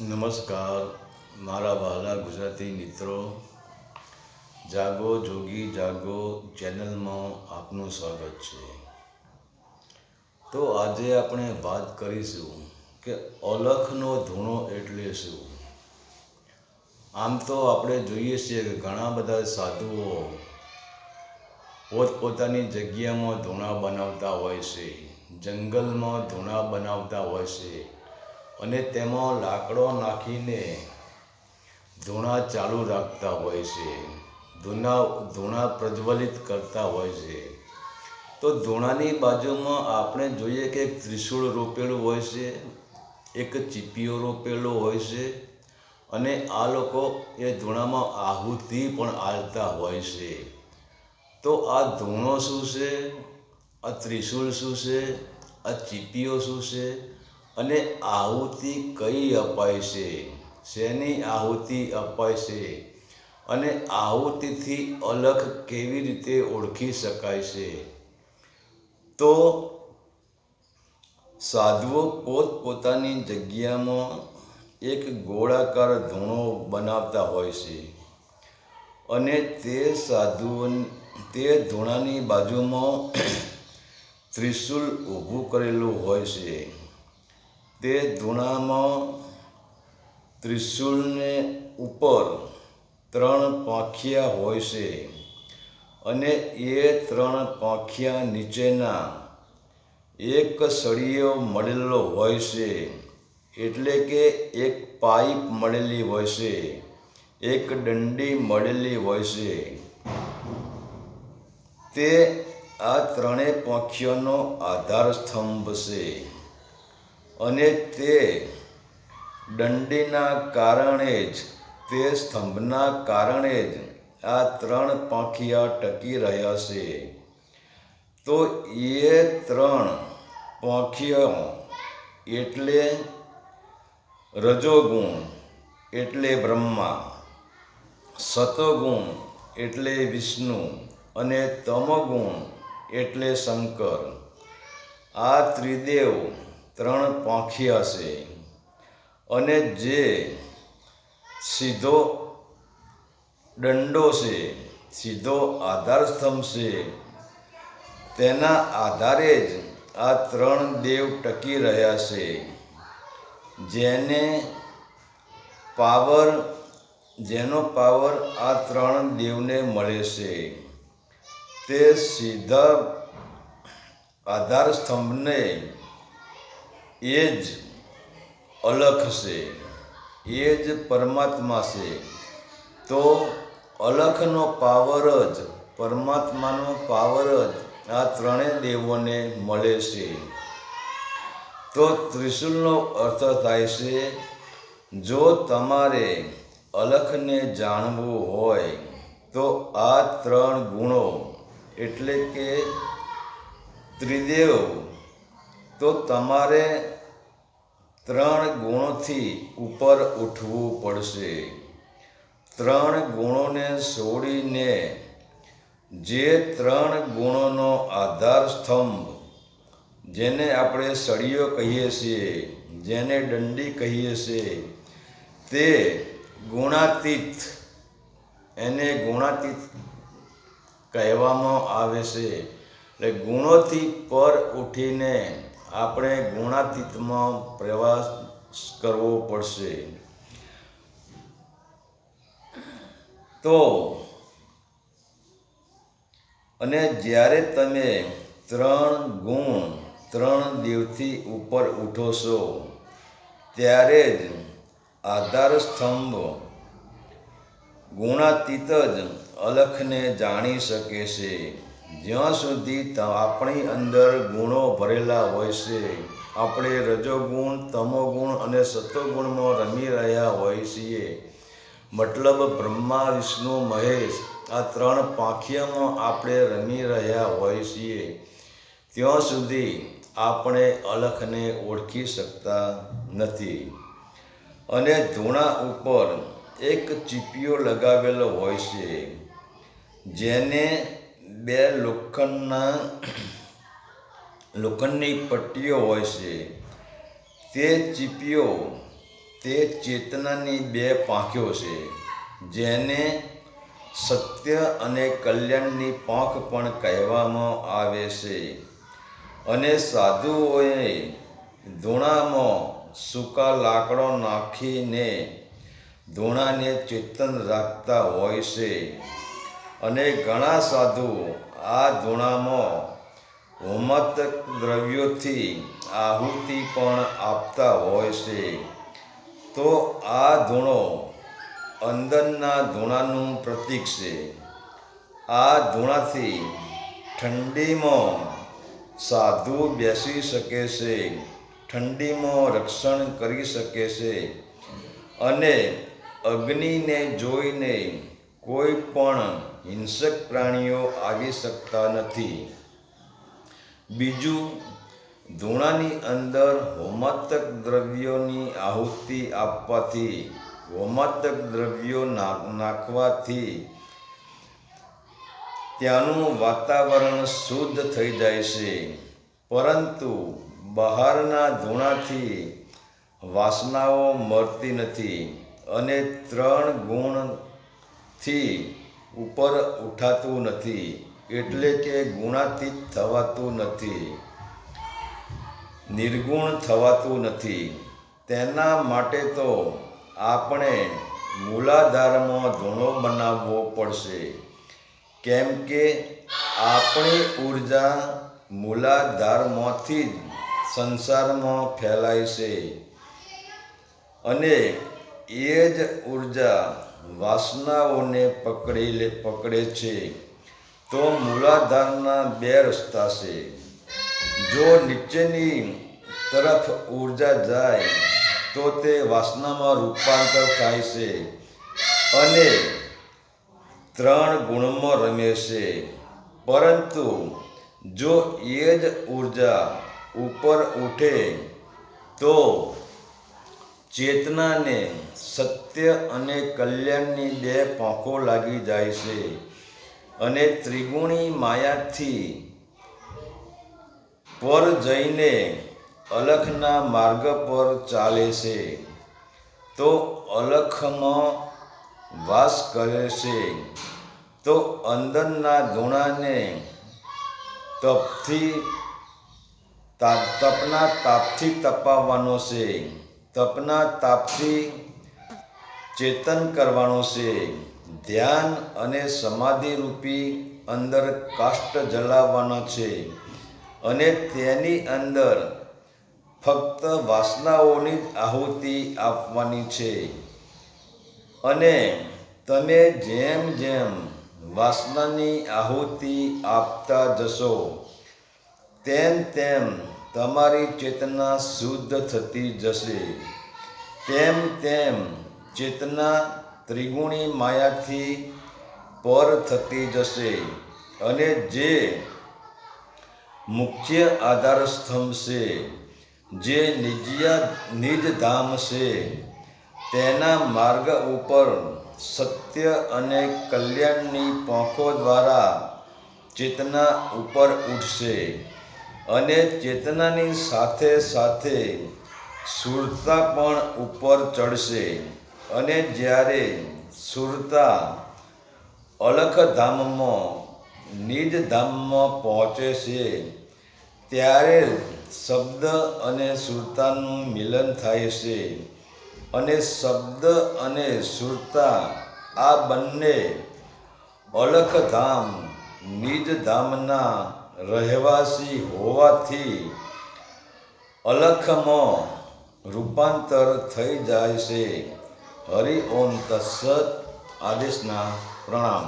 નમસ્કાર મારા વહાલા ગુજરાતી મિત્રો, જાગો જોગી જાગો ચેનલમાં આપનું સ્વાગત છે. તો આજે આપણે વાત કરીશું કે અલખનો ધૂણો એટલે શું. આમ તો આપણે જોઈએ છીએ કે ઘણા બધા સાધુઓ પોતપોતાની જગ્યામાં ધૂણા બનાવતા હોય છે, જંગલમાં ધૂણા બનાવતા હોય છે અને તેમાં લાકડો નાખીને ધૂણા ચાલુ રાખતા હોય છે, ધૂણા પ્રજ્વલિત કરતા હોય છે. તો ધૂણાની બાજુમાં આપણે જોઈએ કે એક ત્રિશૂળ રોપેલું હોય છે, એક ચીપિયો રોપેલો હોય છે અને આ લોકો એ ધૂણામાં આહુતિ પણ આલતા હોય છે. તો આ ધૂણો શું છે, આ ત્રિશૂળ શું છે, આ ચીપિયો શું છે અને આહુતિ કઈ અપાય છે, શેની આહુતિ અપાય છે અને આહુતિથી અલખ કેવી રીતે ઓળખી શકાય છે. તો સાધુઓ પોતપોતાની જગ્યામાં એક ગોળાકાર ધૂણો બનાવતા હોય છે અને તે ધૂણાની બાજુમાં ત્રિશૂળ ઊભું કરેલું હોય છે. તે ધૂણામાં ત્રિશૂળને ઉપર 3 પાંખિયા હોય છે અને એ 3 પાંખિયા નીચેના એક સળિયો મળેલો હોય છે, એટલે કે એક પાઇપ મળેલી હોય છે, એક દંડી મળેલી હોય છે. તે આ 3 પાંખિયાનો આધાર સ્તંભ છે અને તે દંડીના કારણે જ, તે સ્તંભના કારણે જ આ 3 પાંખિયા ટકી રહ્યા છે. તો એ 3 પાંખિયા એટલે રજોગુણ એટલે બ્રહ્મા, સતોગુણ એટલે વિષ્ણુ અને તમોગુણ એટલે શંકર. આ ત્રિદેવ 3 પાંખિયા છે અને જે સીધો દંડો છે, સીધો આધાર સ્તંભ છે, તેના આધારે જ આ 3 દેવ ટકી રહ્યા છે. જેનો પાવર આ 3 દેવને મળે છે. તે સીધા આધાર સ્તંભને એ જ અલખ છે, એ જ પરમાત્મા છે. તો અલખનો પાવર જ, પરમાત્માનો પાવર જ આ 3 દેવોને મળે છે. તો ત્રિશૂળનો અર્થ થાય છે, જો તમારે અલખને જાણવું હોય તો આ 3 ગુણો એટલે કે ત્રિદેવ, તો તમારે 3 ગુણોથી ઉપર ઉઠવું પડશે. 3 ગુણોને છોડીને જે 3 ગુણોનો આધાર સ્તંભ, જેને આપણે સળિયો કહીએ છીએ, જેને દંડી કહીએ છીએ, તે ગુણાતીત, એને ગુણાતીત કહેવામાં આવે છે. એટલે ગુણોથી પર ઉઠીને આપણે ગુણાતીતમાં પ્રવાસ કરવો પડશે. તો અને જ્યારે તમે 3 ગુણ, 3 દેવથી ઉપર ઉઠો છો, ત્યારે જ આધાર સ્તંભ ગુણાતીત જ અલખને જાણી શકે છે. જ્યાં સુધી આપણી અંદર ગુણો ભરેલા હોય છે, આપણે રજોગુણ, તમોગુણ અને સતોગુણમાં રમી રહ્યા હોય છીએ, મતલબ બ્રહ્મા, વિષ્ણુ, મહેશ, આ 3 પાંખિયામાં આપણે રમી રહ્યા હોય છીએ, ત્યાં સુધી આપણે અલખને ઓળખી શકતા નથી. અને ધૂણા ઉપર એક ચીપિયો લગાવેલો હોય છે, જેને 2 લોખંડની પટ્ટીઓ હોય છે. તે ચીપિયો તે ચેતનાની બે પાંખો છે, જેને સત્ય અને કલ્યાણની પાંખ પણ કહેવામાં આવે છે. અને સાધુઓએ ધૂણામાં સૂકા લાકડો નાખીને ધૂણાને ચેતન રાખતા હોય છે. અને ઘણા સાધુ આ ધૂણામાં હોમાત્મક દ્રવ્યોથી આહુતિ પણ આપતા હોય છે. તો આ ધૂણો અંદરના ધૂણાનું પ્રતીક છે. આ ધૂણાથી ઠંડીમાં સાધુ બેસી શકે છે, ઠંડીમાં રક્ષણ કરી શકે છે. અને અગ્નિને જોઈને કોઈ પણ હિંસક પ્રાણીઓ આવી શકતા નથી. બીજું, ધૂણાની અંદર હોમાત્મક દ્રવ્યોની આહુતિ આપવાથી, હોમાત્મક દ્રવ્યો નાખવાથી ત્યાંનું વાતાવરણ શુદ્ધ થઈ જાય છે. પરંતુ બહારના ધૂણાથી વાસનાઓ મરતી નથી અને 3 ગુણથી ઉપર ઉઠાતું નથી, એટલે કે ગુણાતીત થવાતું નથી, નિર્ગુણ થવાતું નથી. તેના માટે તો આપણે મૂલાધારમાં ધૂણો બનાવવો પડશે, કેમ કે આપણી ઉર્જા મૂલાધારમાંથી જ સંસારમાં ફેલાય છે. અને એ જ ઉર્જા વાસનાઓને પકડે છે. તો મૂલાધારના 2 રસ્તા છે. જો નીચેની તરફ ઉર્જા જાય તો તે વાસનામાં રૂપાંતર થાય છે અને 3 ગુણમાં રમે છે. પરંતુ જો એ જ ઉર્જા ઉપર ઉઠે તો ચેતનાને સત્ય અને કલ્યાણની 2 પાંખો લાગી જાય છે અને ત્રિગુણી માયાથી પર જઈને અલખના માર્ગ પર ચાલે છે. તો અલખમાં વાસ કરે છે. તો અંદરના ધૂણાને તપના તાપથી તપાવવાનો છે, તપના તાપથી ચેતન કરવાનો છે. ધ્યાન અને સમાધિ રૂપી અંદર કાષ્ઠ જલાવવાના છે અને તેની અંદર ફક્ત વાસનાઓની જ આહુતિ આપવાની છે. અને તમે જેમ જેમ વાસનાની આહુતિ આપતા જશો તેમ તેમ તમારી ચેતના શુદ્ધ થતી જશે. તેમ તેમ ચેતના ત્રિગુણી માયાથી પર થતી જશે અને જે મુખ્ય આધાર સ્તંભ છે, જે નિજધામ છે, તેના માર્ગ ઉપર સત્ય અને કલ્યાણની પાંખો દ્વારા ચેતના ઉપર ઉઠશે. અને ચેતનાની સાથે સાથે સુરતા પણ ઉપર ચડશે. અને જ્યારે સુરતા અલખધામમાં નિજધામમાં પહોંચે છે ત્યારે શબ્દ અને સુરતાનું મિલન થાય છે. અને શબ્દ અને સુરતા આ બંને અલખધામ નિજધામના રહેવાસી હોવાથી અલખમાં રૂપાંતર થઈ જાય છે. હરિ ઓમ તત્સત. આદેશના પ્રણામ.